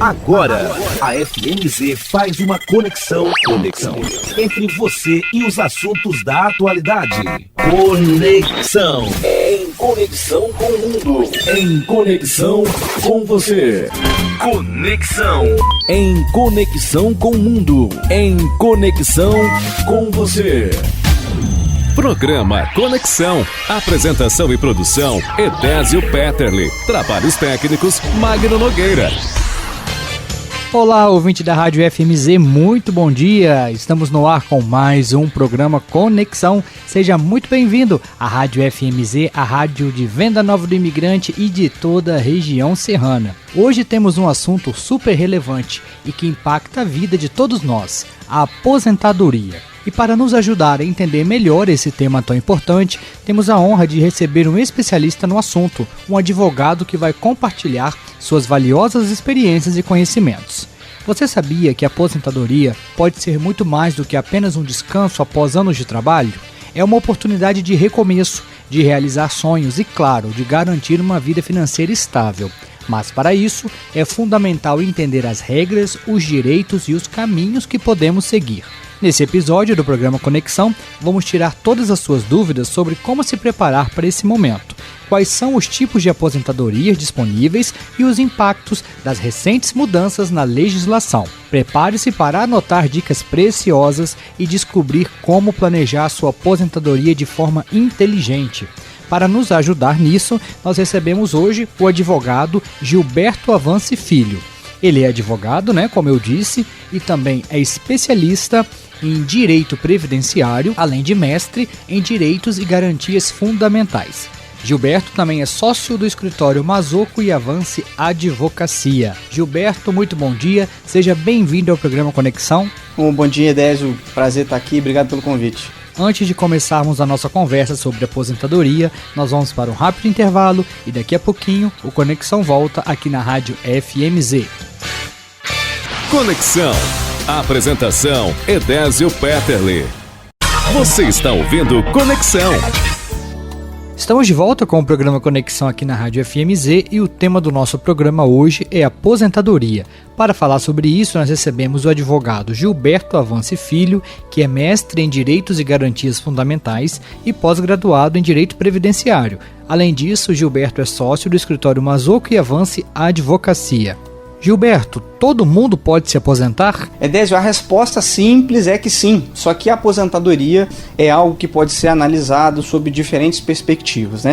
Agora, a FMZ faz uma conexão entre você e os assuntos da atualidade. Conexão. Em conexão com o mundo. Em conexão com você. Conexão. Em conexão com o mundo. Em conexão com você. Programa Conexão. Apresentação e produção, Edésio Petterle. Trabalhos técnicos, Magno Nogueira. Olá, ouvinte da Rádio FMZ, muito bom dia! Estamos no ar com mais um programa Conexão. Seja muito bem-vindo à Rádio FMZ, a rádio de Venda Nova do Imigrante e de toda a região serrana. Hoje temos um assunto super relevante e que impacta a vida de todos nós, a aposentadoria. E para nos ajudar a entender melhor esse tema tão importante, temos a honra de receber um especialista no assunto, um advogado que vai compartilhar suas valiosas experiências e conhecimentos. Você sabia que a aposentadoria pode ser muito mais do que apenas um descanso após anos de trabalho? É uma oportunidade de recomeço, de realizar sonhos e, claro, de garantir uma vida financeira estável. Mas para isso, é fundamental entender as regras, os direitos e os caminhos que podemos seguir. Nesse episódio do programa Conexão, vamos tirar todas as suas dúvidas sobre como se preparar para esse momento, quais são os tipos de aposentadoria disponíveis e os impactos das recentes mudanças na legislação. Prepare-se para anotar dicas preciosas e descobrir como planejar sua aposentadoria de forma inteligente. Para nos ajudar nisso, nós recebemos hoje o advogado Gilberto Avance Filho. Ele é advogado, como eu disse, e também é especialista em direito previdenciário, além de mestre em direitos e garantias fundamentais. Gilberto também é sócio do escritório Mazocco e Avance Advocacia. Gilberto, muito bom dia, seja bem-vindo ao programa Conexão. Bom dia, Edésio, prazer estar aqui, obrigado pelo convite. Antes de começarmos a nossa conversa sobre aposentadoria, nós vamos para um rápido intervalo e daqui a pouquinho o Conexão volta aqui na Rádio FMZ. Conexão. Apresentação, Edésio Petterle. Você está ouvindo Conexão. Estamos de volta com o programa Conexão aqui na Rádio FMZ e o tema do nosso programa hoje é aposentadoria. Para falar sobre isso, nós recebemos o advogado Gilberto Avance Filho, que é mestre em Direitos e Garantias Fundamentais e pós-graduado em Direito Previdenciário. Além disso, Gilberto é sócio do escritório Mazocco e Avance Advocacia. Gilberto, todo mundo pode se aposentar? Edésio, a resposta simples é que sim, só que a aposentadoria é algo que pode ser analisado sob diferentes perspectivas,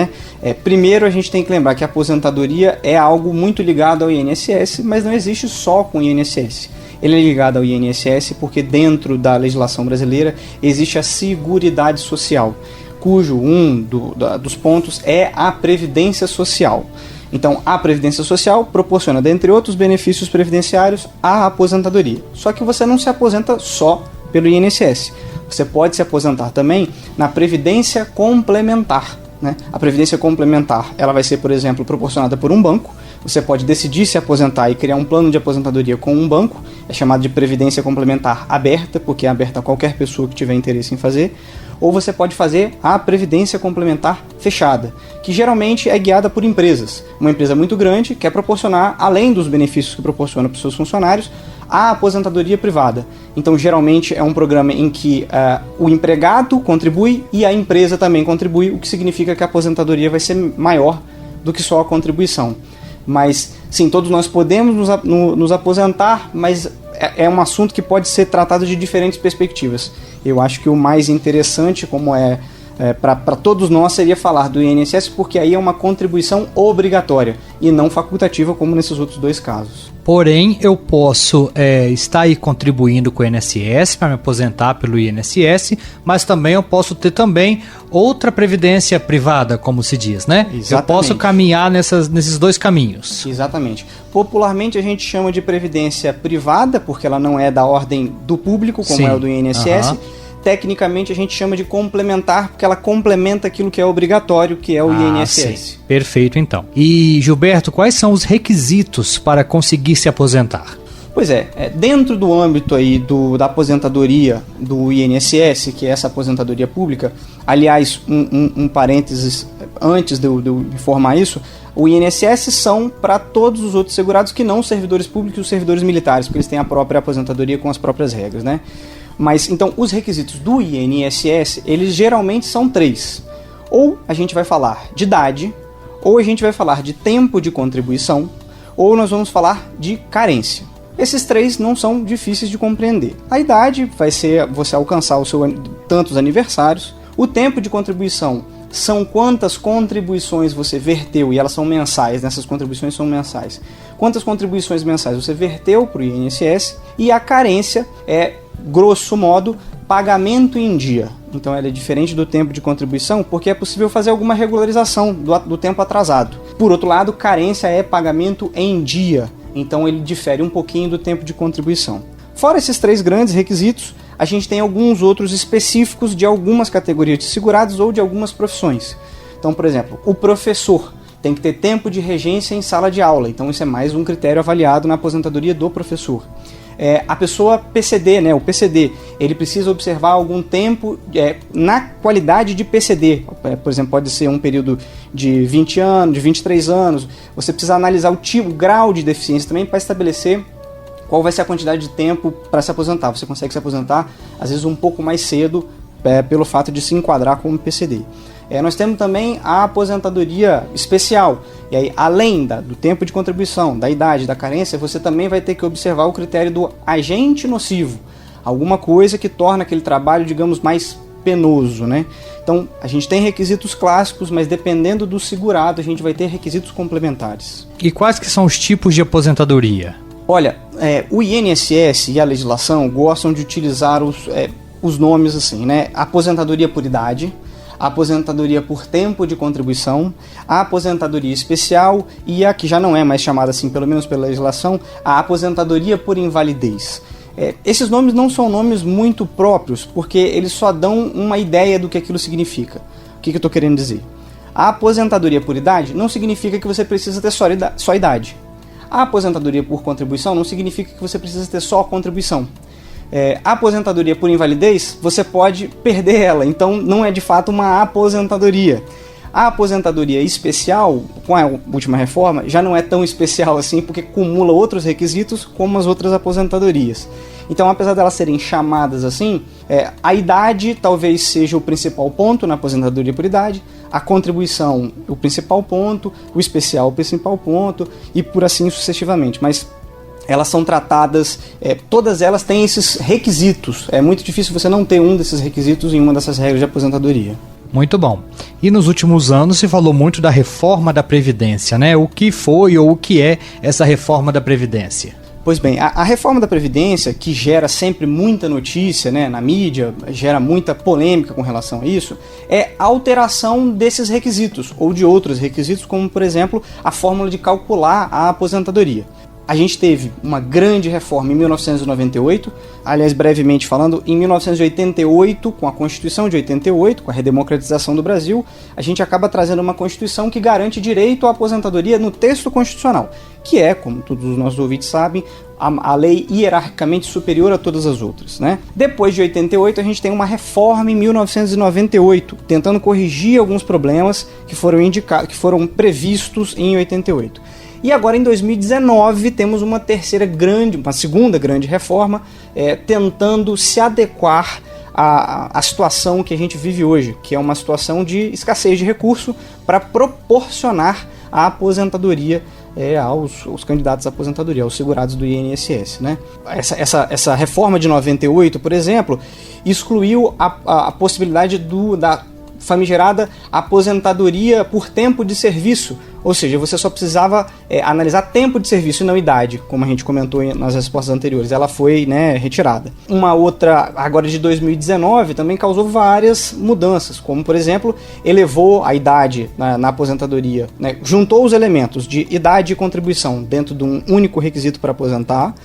Primeiro, a gente tem que lembrar que a aposentadoria é algo muito ligado ao INSS, mas não existe só com o INSS. Ele é ligado ao INSS porque dentro da legislação brasileira existe a Seguridade Social, cujo dos pontos é a Previdência Social. Então, a Previdência Social proporciona, dentre outros benefícios previdenciários, a aposentadoria. Só que você não se aposenta só pelo INSS. Você pode se aposentar também na Previdência Complementar. A Previdência Complementar ela vai ser, por exemplo, proporcionada por um banco. Você pode decidir se aposentar e criar um plano de aposentadoria com um banco. É chamado de Previdência Complementar Aberta, porque é aberta a qualquer pessoa que tiver interesse em fazer. Ou você pode fazer a Previdência Complementar Fechada, que geralmente é guiada por empresas. Uma empresa muito grande quer proporcionar, além dos benefícios que proporciona para os seus funcionários, a aposentadoria privada. Então, geralmente é um programa em que o empregado contribui e a empresa também contribui, o que significa que a aposentadoria vai ser maior do que só a contribuição. Mas, sim, todos nós podemos nos aposentar, mas é um assunto que pode ser tratado de diferentes perspectivas. Eu acho que o mais interessante, como para todos nós, seria falar do INSS, porque aí é uma contribuição obrigatória e não facultativa, como nesses outros dois casos. Porém, eu posso estar aí contribuindo com o INSS para me aposentar pelo INSS, mas também eu posso ter também outra previdência privada, como se diz, Exatamente. Eu posso caminhar nesses dois caminhos. Exatamente. Popularmente a gente chama de previdência privada, porque ela não é da ordem do público, como é o do INSS. Tecnicamente a gente chama de complementar, porque ela complementa aquilo que é obrigatório, que é o INSS. Sim. Perfeito, então. E, Gilberto, quais são os requisitos para conseguir se aposentar? Pois dentro do âmbito aí da aposentadoria do INSS, que é essa aposentadoria pública, aliás, um parênteses antes de eu informar isso, O INSS são para todos os outros segurados que não os servidores públicos e os servidores militares, porque eles têm a própria aposentadoria com as próprias regras, né? Mas, então, os requisitos do INSS, eles geralmente são 3. Ou a gente vai falar de idade, ou a gente vai falar de tempo de contribuição, ou nós vamos falar de carência. Esses 3 não são difíceis de compreender. A idade vai ser você alcançar o seu tantos aniversários. O tempo de contribuição são quantas contribuições você verteu, e elas são mensais, essas contribuições são mensais. Quantas contribuições mensais você verteu para o INSS, e a carência é, grosso modo, pagamento em dia. Então ela é diferente do tempo de contribuição porque é possível fazer alguma regularização do tempo atrasado. Por outro lado, carência é pagamento em dia, então ele difere um pouquinho do tempo de contribuição. Fora esses 3 grandes requisitos, a gente tem alguns outros específicos de algumas categorias de segurados ou de algumas profissões. Então, por exemplo, o professor tem que ter tempo de regência em sala de aula, então isso é mais um critério avaliado na aposentadoria do professor. A pessoa PCD, né, o PCD, ele precisa observar algum tempo na qualidade de PCD. Por exemplo, pode ser um período de 20 anos, de 23 anos. Você precisa analisar o grau de deficiência também para estabelecer qual vai ser a quantidade de tempo para se aposentar. Você consegue se aposentar, às vezes, um pouco mais cedo, pelo fato de se enquadrar como PCD. Nós temos também a aposentadoria especial. E aí, além do tempo de contribuição, da idade, da carência, você também vai ter que observar o critério do agente nocivo. Alguma coisa que torna aquele trabalho, digamos, mais penoso, né? Então, a gente tem requisitos clássicos, mas dependendo do segurado, a gente vai ter requisitos complementares. E quais que são os tipos de aposentadoria? Olha, o INSS e a legislação gostam de utilizar os nomes assim, né? Aposentadoria por idade, a aposentadoria por tempo de contribuição, a aposentadoria especial e a que já não é mais chamada assim, pelo menos pela legislação, a aposentadoria por invalidez. Esses nomes não são nomes muito próprios, porque eles só dão uma ideia do que aquilo significa. O que eu estou querendo dizer? A aposentadoria por idade não significa que você precisa ter só idade. A aposentadoria por contribuição não significa que você precisa ter só contribuição. A aposentadoria por invalidez, você pode perder ela, então não é de fato uma aposentadoria. A aposentadoria especial, com a última reforma, já não é tão especial assim, porque cumula outros requisitos como as outras aposentadorias. Então, apesar delas serem chamadas assim, a idade talvez seja o principal ponto na aposentadoria por idade, a contribuição o principal ponto, o especial o principal ponto, e por assim sucessivamente. Mas elas são tratadas, todas elas têm esses requisitos. É muito difícil você não ter um desses requisitos em uma dessas regras de aposentadoria. Muito bom. E nos últimos anos se falou muito da reforma da Previdência, né? O que foi ou o que é essa reforma da Previdência? Pois bem, a reforma da Previdência, que gera sempre muita notícia, né, na mídia, gera muita polêmica com relação a isso, é a alteração desses requisitos, ou de outros requisitos, como, por exemplo, a fórmula de calcular a aposentadoria. A gente teve uma grande reforma em 1998, aliás, brevemente falando, em 1988, com a Constituição de 88, com a redemocratização do Brasil, a gente acaba trazendo uma Constituição que garante direito à aposentadoria no texto constitucional, que é, como todos os nossos ouvintes sabem, a lei hierarquicamente superior a todas as outras, né? Depois de 88, a gente tem uma reforma em 1998, tentando corrigir alguns problemas que foram previstos em 88. E agora, em 2019, temos uma segunda grande reforma, tentando se adequar à situação que a gente vive hoje, que é uma situação de escassez de recurso para proporcionar a aposentadoria aos candidatos à aposentadoria, aos segurados do INSS, né? Essa reforma de 98, por exemplo, excluiu a possibilidade da famigerada aposentadoria por tempo de serviço, ou seja, você só precisava analisar tempo de serviço e não idade, como a gente comentou nas respostas anteriores. Ela foi, retirada. Uma outra, agora de 2019, também causou várias mudanças, como, por exemplo, elevou a idade na aposentadoria, né? Juntou os elementos de idade e contribuição dentro de um único requisito para aposentar.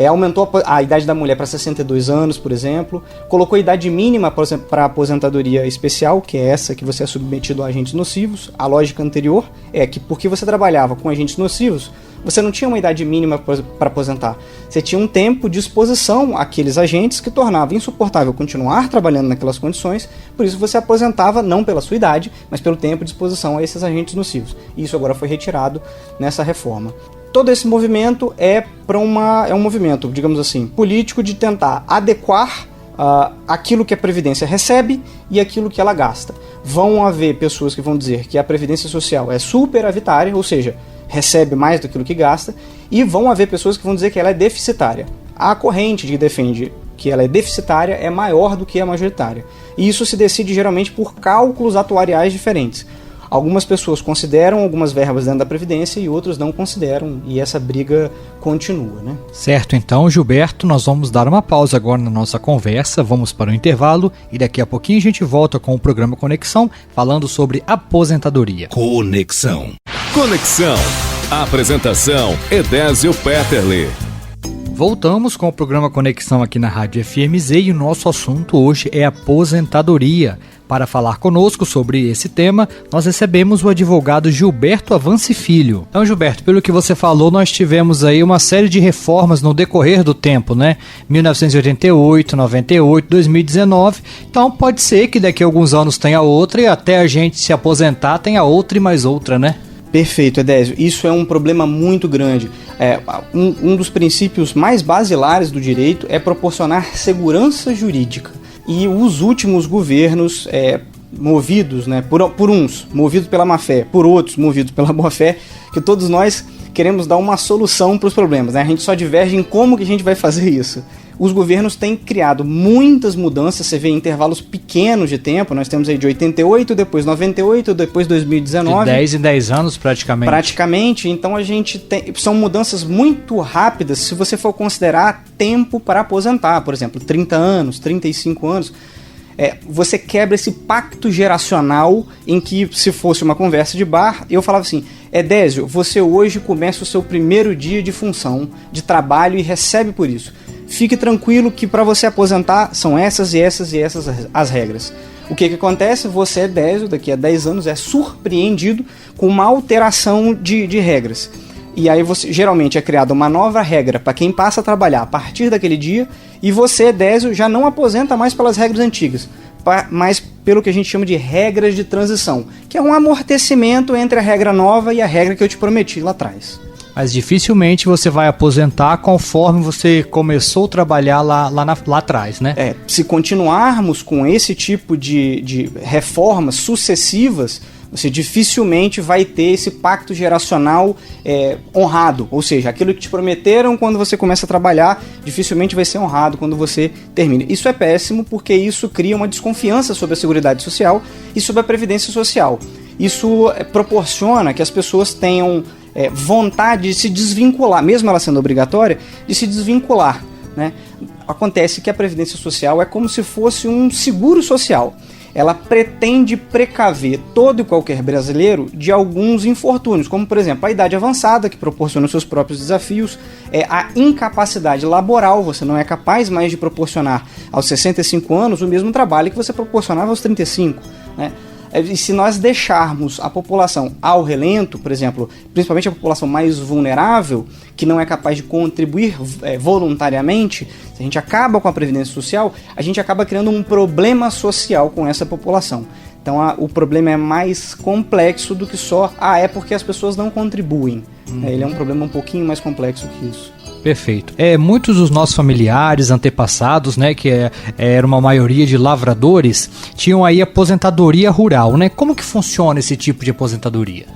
Aumentou a idade da mulher para 62 anos, por exemplo, colocou a idade mínima para a aposentadoria especial, que é essa que você é submetido a agentes nocivos. A lógica anterior é que porque você trabalhava com agentes nocivos, você não tinha uma idade mínima para aposentar. Você tinha um tempo de exposição àqueles agentes que tornava insuportável continuar trabalhando naquelas condições, por isso você aposentava não pela sua idade, mas pelo tempo de exposição a esses agentes nocivos. E isso agora foi retirado nessa reforma. Todo esse movimento é um movimento, digamos assim, político de tentar adequar aquilo que a Previdência recebe e aquilo que ela gasta. Vão haver pessoas que vão dizer que a Previdência Social é superavitária, ou seja, recebe mais do que gasta, e vão haver pessoas que vão dizer que ela é deficitária. A corrente que defende que ela é deficitária é maior do que a majoritária. E isso se decide geralmente por cálculos atuariais diferentes. Algumas pessoas consideram algumas verbas dentro da Previdência e outros não consideram, e essa briga continua, né? Certo, então, Gilberto, nós vamos dar uma pausa agora na nossa conversa, vamos para o intervalo e daqui a pouquinho a gente volta com o programa Conexão, falando sobre aposentadoria. Conexão. Apresentação, Edésio Petterle. Voltamos com o programa Conexão aqui na Rádio FMZ e o nosso assunto hoje é aposentadoria. Para falar conosco sobre esse tema, nós recebemos o advogado Gilberto Avance Filho. Então, Gilberto, pelo que você falou, nós tivemos aí uma série de reformas no decorrer do tempo, né? 1988, 98, 2019. Então, pode ser que daqui a alguns anos tenha outra e até a gente se aposentar tenha outra e mais outra, né? Perfeito, Edésio. Isso é um problema muito grande. Um dos princípios mais basilares do direito é proporcionar segurança jurídica. E os últimos governos, movidos, né, por uns movidos pela má-fé, por outros movidos pela boa-fé, que todos nós queremos dar uma solução para os problemas, né? A gente só diverge em como que a gente vai fazer isso. Os governos têm criado muitas mudanças, você vê em intervalos pequenos de tempo, nós temos aí de 88, depois 98, depois 2019. De 10 em 10 anos praticamente. Praticamente, então a gente tem, são mudanças muito rápidas se você for considerar tempo para aposentar, por exemplo, 30 anos, 35 anos. Você quebra esse pacto geracional em que, se fosse uma conversa de bar, eu falava assim: Edésio, você hoje começa o seu primeiro dia de função, de trabalho e recebe por isso. Fique tranquilo que para você aposentar são essas e essas e essas as regras. O que acontece? Você, Edésio, daqui a 10 anos, é surpreendido com uma alteração de regras. E aí geralmente é criada uma nova regra para quem passa a trabalhar a partir daquele dia, e você, Edésio, já não aposenta mais pelas regras antigas, mas pelo que a gente chama de regras de transição, que é um amortecimento entre a regra nova e a regra que eu te prometi lá atrás. Mas dificilmente você vai aposentar conforme você começou a trabalhar lá atrás, né? Se continuarmos com esse tipo de reformas sucessivas, você dificilmente vai ter esse pacto geracional honrado. Ou seja, aquilo que te prometeram quando você começa a trabalhar, dificilmente vai ser honrado quando você termina. Isso é péssimo porque isso cria uma desconfiança sobre a Seguridade Social e sobre a Previdência Social. Isso proporciona que as pessoas tenham vontade de se desvincular, mesmo ela sendo obrigatória, de se desvincular, né? Acontece que a Previdência Social é como se fosse um seguro social. Ela pretende precaver todo e qualquer brasileiro de alguns infortúnios, como, por exemplo, a idade avançada, que proporciona os seus próprios desafios, a incapacidade laboral, você não é capaz mais de proporcionar aos 65 anos o mesmo trabalho que você proporcionava aos 35, né? E se nós deixarmos a população ao relento, por exemplo, principalmente a população mais vulnerável, que não é capaz de contribuir voluntariamente, se a gente acaba com a Previdência Social, a gente acaba criando um problema social com essa população. Então o problema é mais complexo do que só, é porque as pessoas não contribuem. Ele é um problema um pouquinho mais complexo que isso. Perfeito. Muitos dos nossos familiares, antepassados, né, que era uma maioria de lavradores, tinham aí aposentadoria rural, né? Como que funciona esse tipo de aposentadoria?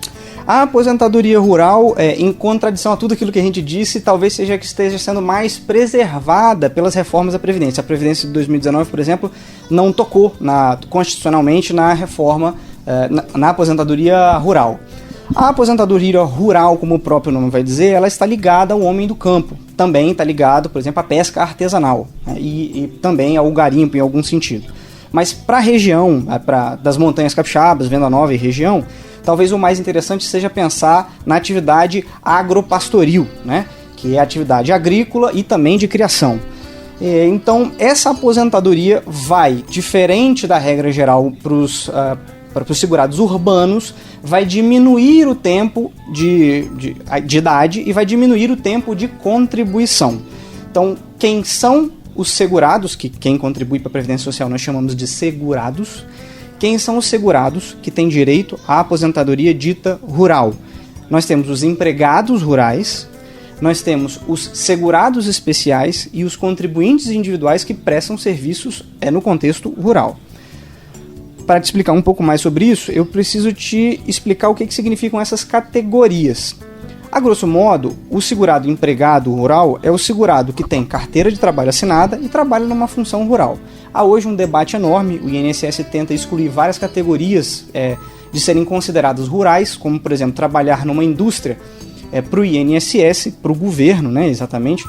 A aposentadoria rural, em contradição a tudo aquilo que a gente disse, talvez seja que esteja sendo mais preservada pelas reformas da Previdência. A Previdência de 2019, por exemplo, não tocou constitucionalmente na reforma, na aposentadoria rural. A aposentadoria rural, como o próprio nome vai dizer, ela está ligada ao homem do campo. Também está ligado, por exemplo, à pesca artesanal, né? e também ao garimpo em algum sentido. Mas para a região, das montanhas capixabas, Venda Nova e região, talvez o mais interessante seja pensar na atividade agropastoril, né? que é a atividade agrícola e também de criação. Então, essa aposentadoria vai, diferente da regra geral para os segurados urbanos, vai diminuir o tempo de idade e vai diminuir o tempo de contribuição. Então, quem são os segurados, que quem contribui para a Previdência Social nós chamamos de segurados, quem são os segurados que têm direito à aposentadoria dita rural? Nós temos os empregados rurais, nós temos os segurados especiais e os contribuintes individuais que prestam serviços no contexto rural. Para te explicar um pouco mais sobre isso, eu preciso te explicar o que significam essas categorias. A grosso modo, o segurado empregado rural é o segurado que tem carteira de trabalho assinada e trabalha numa função rural. Há hoje um debate enorme, o INSS tenta excluir várias categorias de serem consideradas rurais, como por exemplo trabalhar numa indústria, para o INSS, para o governo, né, exatamente.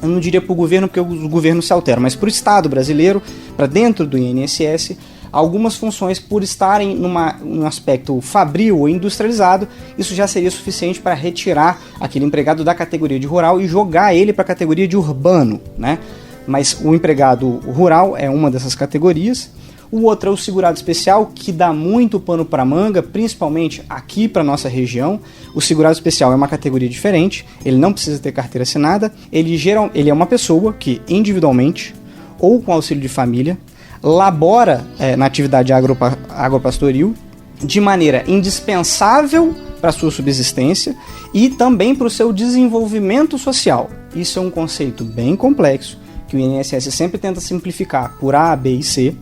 Eu não diria para o governo porque os governos se alteram, mas para o Estado brasileiro, para dentro do INSS, algumas funções, por estarem num aspecto fabril ou industrializado, isso já seria suficiente para retirar aquele empregado da categoria de rural e jogar ele para a categoria de urbano, né? Mas o empregado rural é uma dessas categorias. O outro é o segurado especial, que dá muito pano para manga, principalmente aqui para nossa região. O segurado especial é uma categoria diferente, ele não precisa ter carteira assinada, ele é uma pessoa que individualmente ou com auxílio de família labora na atividade agropastoril de maneira indispensável para a sua subsistência e também para o seu desenvolvimento social. Isso é um conceito bem complexo, que o INSS sempre tenta simplificar por A, B e C,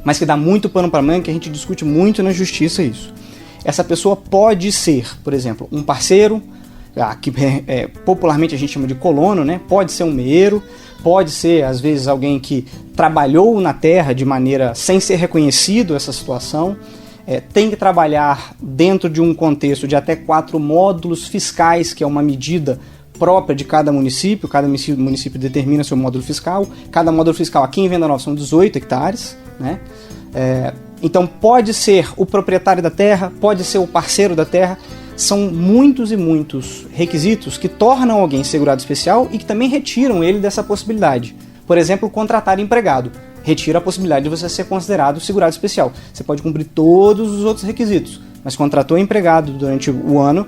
mas que dá muito pano para manga, que a gente discute muito na justiça isso. Essa pessoa pode ser, por exemplo, um parceiro, que popularmente a gente chama de colono, né? Pode ser um meeiro, pode ser, às vezes, alguém que trabalhou na terra de maneira sem ser reconhecido essa situação, tem que trabalhar dentro de um contexto de até 4 módulos fiscais, que é uma medida própria de cada município determina seu módulo fiscal. Cada módulo fiscal aqui em Venda Nova são 18 hectares, né? Então pode ser o proprietário da terra, pode ser o parceiro da terra. São muitos e muitos requisitos que tornam alguém segurado especial e que também retiram ele dessa possibilidade. Por exemplo, contratar empregado retira a possibilidade de você ser considerado segurado especial. Você pode cumprir todos os outros requisitos, mas contratou empregado durante o ano,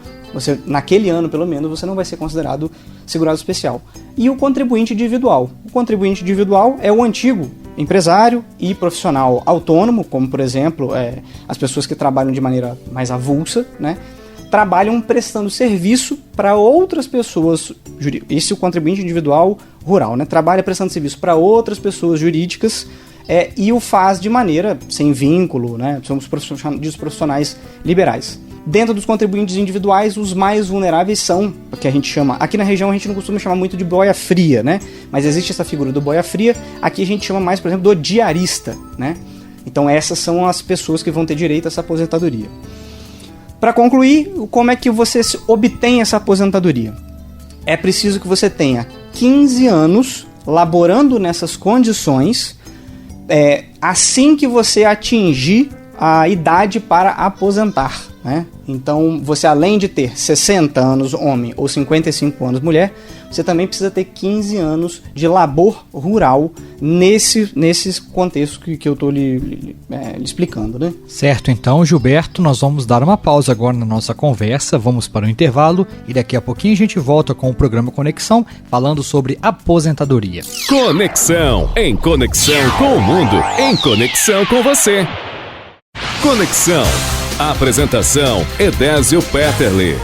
naquele ano pelo menos, você não vai ser considerado segurado especial. E o contribuinte individual. O contribuinte individual é o antigo empresário e profissional autônomo, como por exemplo as pessoas que trabalham de maneira mais avulsa, né? Trabalham prestando serviço para outras pessoas jurídicas. Esse é o contribuinte individual rural, né? Trabalha prestando serviço para outras pessoas jurídicas e o faz de maneira sem vínculo, né? Somos profissionais liberais. Dentro dos contribuintes individuais, os mais vulneráveis são, que a gente chama, aqui na região a gente não costuma chamar muito de boia fria, né? Mas existe essa figura do boia fria, aqui a gente chama mais, por exemplo, do diarista, né? Então essas são as pessoas que vão ter direito a essa aposentadoria. Para concluir, como é que você obtém essa aposentadoria? É preciso que você tenha 15 anos laborando nessas condições assim que você atingir a idade para aposentar, né? Então, você além de ter 60 anos homem ou 55 anos mulher, você também precisa ter 15 anos de labor rural nesses contextos que eu estou lhe explicando, né? Certo, então, Gilberto, nós vamos dar uma pausa agora na nossa conversa, vamos para o intervalo e daqui a pouquinho a gente volta com o programa Conexão, falando sobre aposentadoria. Conexão, em conexão com o mundo, em conexão com você. Conexão. Apresentação: Edésio Peterle.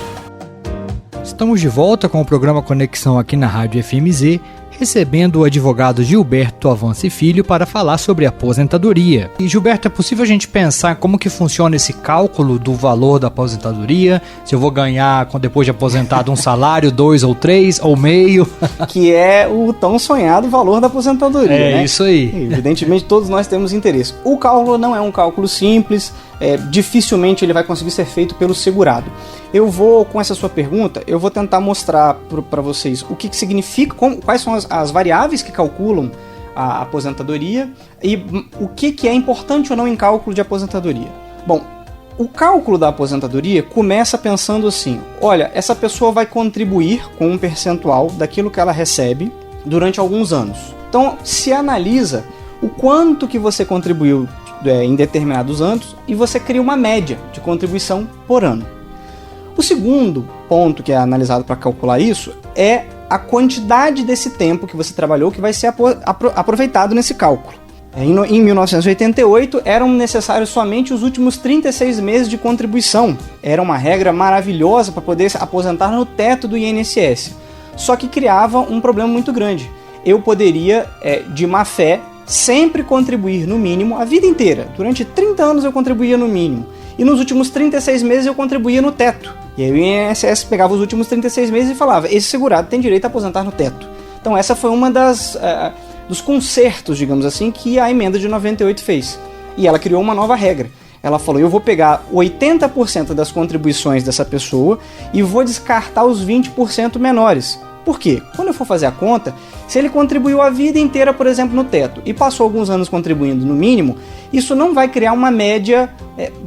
Estamos de volta com o programa Conexão aqui na Rádio FMZ, recebendo o advogado Gilberto Avance Filho para falar sobre aposentadoria. E Gilberto, é possível a gente pensar como que funciona esse cálculo do valor da aposentadoria? Se eu vou ganhar, depois de aposentado, um salário, 2 ou 3 ou meio? Que é o tão sonhado valor da aposentadoria, né? É isso aí. Evidentemente todos nós temos interesse. O cálculo não é um cálculo simples, dificilmente ele vai conseguir ser feito pelo segurado. Eu vou, com essa sua pergunta, eu vou tentar mostrar para vocês o que significa, quais são as variáveis que calculam a aposentadoria e o que é importante ou não em cálculo de aposentadoria. Bom, O cálculo da aposentadoria começa pensando assim, olha, essa pessoa vai contribuir com um percentual daquilo que ela recebe durante alguns anos. Então, se analisa o quanto que você contribuiu em determinados anos e você cria uma média de contribuição por ano. O segundo ponto que é analisado para calcular isso é a quantidade desse tempo que você trabalhou que vai ser aproveitado nesse cálculo. Em 1988, eram necessários somente os últimos 36 meses de contribuição. Era uma regra maravilhosa para poder se aposentar no teto do INSS. Só que criava um problema muito grande. Eu poderia, de má fé, sempre contribuir no mínimo a vida inteira. Durante 30 anos eu contribuía no mínimo. E nos últimos 36 meses eu contribuía no teto. E aí o INSS pegava os últimos 36 meses e falava, esse segurado tem direito a aposentar no teto. Então essa foi uma dos consertos, digamos assim, que a emenda de 98 fez. E ela criou uma nova regra. Ela falou, eu vou pegar 80% das contribuições dessa pessoa e vou descartar os 20% menores. Por quê? Quando eu for fazer a conta, se ele contribuiu a vida inteira, por exemplo, no teto, e passou alguns anos contribuindo no mínimo, isso não vai criar uma média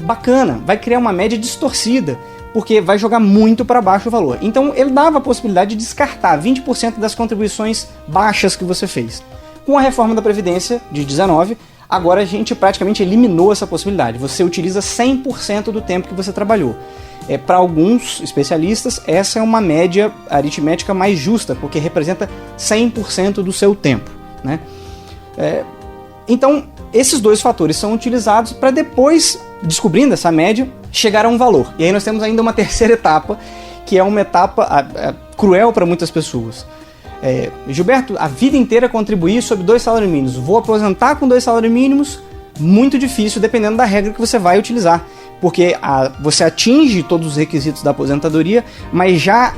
bacana, vai criar uma média distorcida, porque vai jogar muito para baixo o valor. Então ele dava a possibilidade de descartar 20% das contribuições baixas que você fez. Com a reforma da Previdência de 19, agora a gente praticamente eliminou essa possibilidade. Você utiliza 100% do tempo que você trabalhou. Para alguns especialistas, essa é uma média aritmética mais justa, porque representa 100% do seu tempo, né? Então, esses dois fatores são utilizados para depois, descobrindo essa média, chegar a um valor. E aí nós temos ainda uma terceira etapa, que é uma etapa cruel para muitas pessoas. Gilberto, a vida inteira contribuir sobre 2 salários mínimos. Vou aposentar com 2 salários mínimos? Muito difícil, dependendo da regra que você vai utilizar. Porque você atinge todos os requisitos da aposentadoria, mas já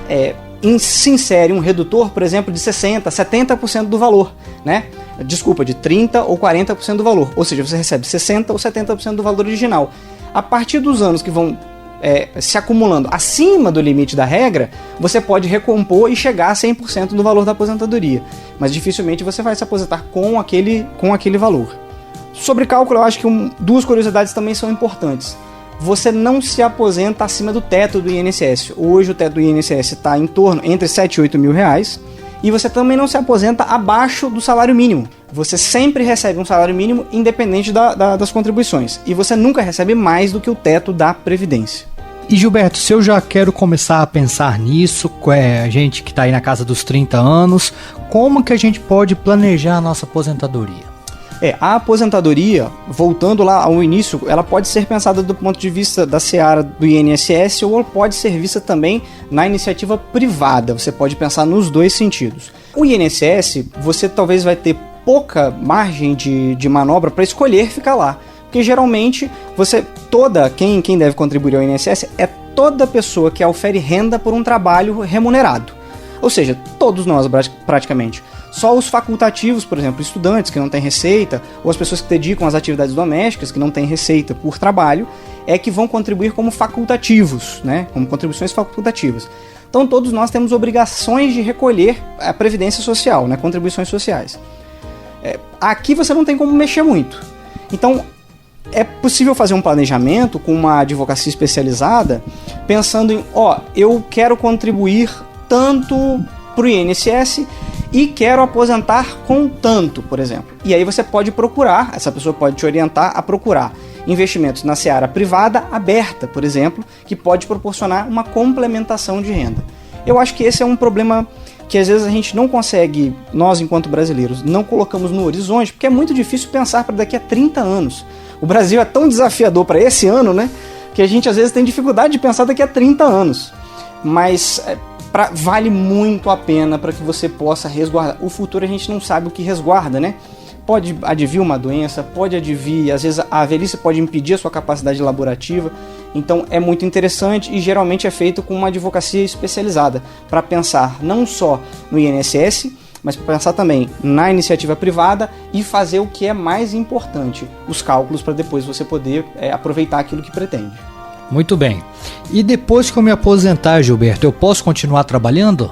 se insere um redutor, por exemplo, de 60%, 70% do valor, né? Desculpa, de 30% ou 40% do valor. Ou seja, você recebe 60% ou 70% do valor original. A partir dos anos que vão se acumulando acima do limite da regra, você pode recompor e chegar a 100% do valor da aposentadoria. Mas dificilmente você vai se aposentar com aquele valor. Sobre cálculo, eu acho que duas curiosidades também são importantes. Você não se aposenta acima do teto do INSS. Hoje o teto do INSS está em torno entre 7 e 8 mil reais. E você também não se aposenta abaixo do salário mínimo. Você sempre recebe um salário mínimo independente das contribuições. E você nunca recebe mais do que o teto da Previdência. E Gilberto, se eu já quero começar a pensar nisso, a gente que está aí na casa dos 30 anos, como que a gente pode planejar a nossa aposentadoria? A aposentadoria, voltando lá ao início, ela pode ser pensada do ponto de vista da seara do INSS ou pode ser vista também na iniciativa privada. Você pode pensar nos dois sentidos. O INSS, você talvez vai ter pouca margem de manobra para escolher ficar lá. Porque geralmente, quem deve contribuir ao INSS é toda pessoa que ofere renda por um trabalho remunerado. Ou seja, todos nós praticamente. Só os facultativos, por exemplo, estudantes que não têm receita, ou as pessoas que dedicam às atividades domésticas que não têm receita por trabalho, é que vão contribuir como facultativos, né? Como contribuições facultativas. Então todos nós temos obrigações de recolher a previdência social, né? Contribuições sociais. Aqui você não tem como mexer muito. Então é possível fazer um planejamento com uma advocacia especializada, pensando em, eu quero contribuir tanto para o INSS e quero aposentar com tanto, por exemplo. E aí você pode procurar, essa pessoa pode te orientar a procurar investimentos na seara privada aberta, por exemplo, que pode proporcionar uma complementação de renda. Eu acho que esse é um problema que às vezes a gente não consegue, nós enquanto brasileiros, não colocamos no horizonte, porque é muito difícil pensar para daqui a 30 anos. O Brasil é tão desafiador para esse ano, né, que a gente às vezes tem dificuldade de pensar daqui a 30 anos. Mas vale muito a pena para que você possa resguardar. O futuro a gente não sabe o que resguarda, né? Pode advir uma doença, pode advir, às vezes a velhice pode impedir a sua capacidade laborativa. Então é muito interessante e geralmente é feito com uma advocacia especializada para pensar não só no INSS, mas para pensar também na iniciativa privada e fazer o que é mais importante, os cálculos para depois você poder aproveitar aquilo que pretende. Muito bem. E depois que eu me aposentar, Gilberto, eu posso continuar trabalhando?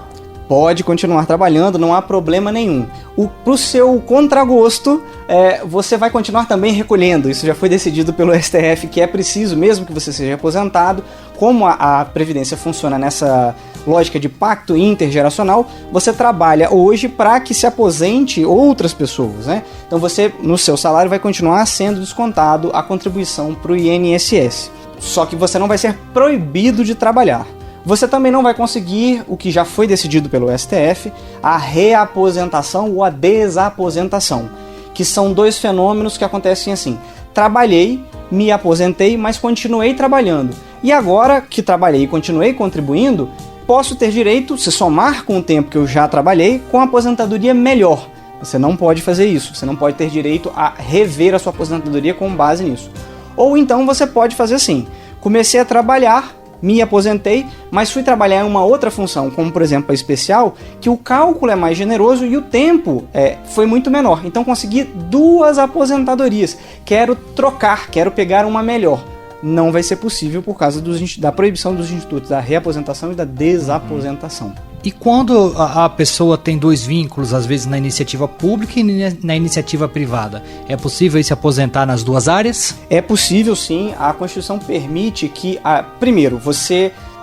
Pode continuar trabalhando, não há problema nenhum. Pro seu contragosto, você vai continuar também recolhendo. Isso já foi decidido pelo STF, que é preciso, mesmo que você seja aposentado, como a Previdência funciona nessa lógica de pacto intergeracional, você trabalha hoje para que se aposente outras pessoas, né? Então você, no seu salário, vai continuar sendo descontado a contribuição para o INSS. Só que você não vai ser proibido de trabalhar. Você também não vai conseguir o que já foi decidido pelo STF, a reaposentação ou a desaposentação, que são dois fenômenos que acontecem assim. Trabalhei, me aposentei, mas continuei trabalhando. E agora que trabalhei e continuei contribuindo, posso ter direito, se somar com o tempo que eu já trabalhei, com a aposentadoria melhor. Você não pode fazer isso, você não pode ter direito a rever a sua aposentadoria com base nisso. Ou então você pode fazer assim: comecei a trabalhar, me aposentei, mas fui trabalhar em uma outra função, como por exemplo a especial, que o cálculo é mais generoso e o tempo foi muito menor. Então consegui 2 aposentadorias. Quero trocar, quero pegar uma melhor. Não vai ser possível por causa da proibição dos institutos da reaposentação e da desaposentação. E quando a pessoa tem 2 vínculos, às vezes na iniciativa pública e na iniciativa privada, é possível se aposentar nas 2 áreas? É possível sim, a Constituição permite que, primeiro,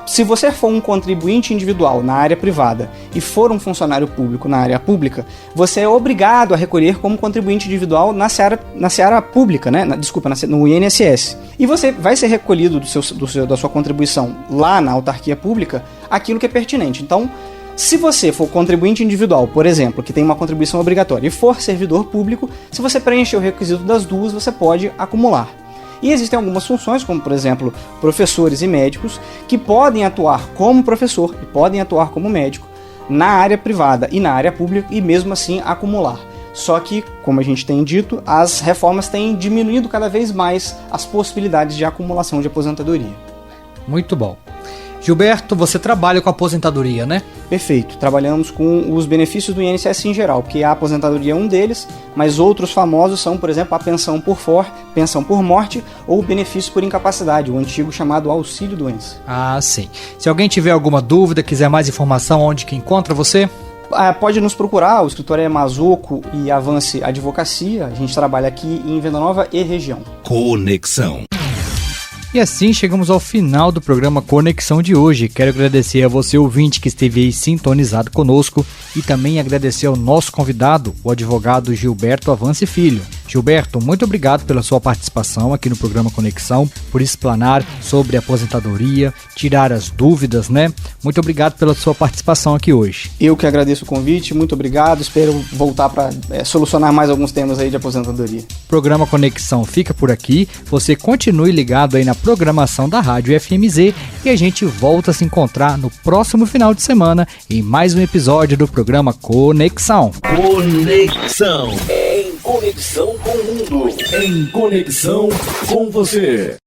se você for um contribuinte individual na área privada e for um funcionário público na área pública, você é obrigado a recolher como contribuinte individual na seara pública, né? No INSS. E você vai ser recolhido da sua contribuição lá na autarquia pública aquilo que é pertinente. Então, se você for contribuinte individual, por exemplo, que tem uma contribuição obrigatória, e for servidor público, se você preencher o requisito das 2, você pode acumular. E existem algumas funções, como por exemplo, professores e médicos, que podem atuar como professor e podem atuar como médico na área privada e na área pública e mesmo assim acumular. Só que, como a gente tem dito, as reformas têm diminuído cada vez mais as possibilidades de acumulação de aposentadoria. Muito bom. Gilberto, você trabalha com aposentadoria, né? Perfeito. Trabalhamos com os benefícios do INSS em geral, porque a aposentadoria é um deles, mas outros famosos são, por exemplo, a pensão por morte ou o benefício por incapacidade, o antigo chamado auxílio-doença. Ah, sim. Se alguém tiver alguma dúvida, quiser mais informação, onde que encontra você? Pode nos procurar, o escritório é Mazoco e Avance Advocacia. A gente trabalha aqui em Venda Nova e região. Conexão. E assim chegamos ao final do programa Conexão de hoje. Quero agradecer a você, ouvinte, que esteve aí sintonizado conosco, e também agradecer ao nosso convidado, o advogado Gilberto Avance Filho. Gilberto, muito obrigado pela sua participação aqui no programa Conexão, por explanar sobre a aposentadoria, tirar as dúvidas, né? Muito obrigado pela sua participação aqui hoje. Eu que agradeço o convite, muito obrigado. Espero voltar para solucionar mais alguns temas aí de aposentadoria. O programa Conexão fica por aqui. Você continue ligado aí na programação da Rádio FMZ e a gente volta a se encontrar no próximo final de semana em mais um episódio do programa Conexão. Conexão. Em conexão com o mundo. Em conexão com você.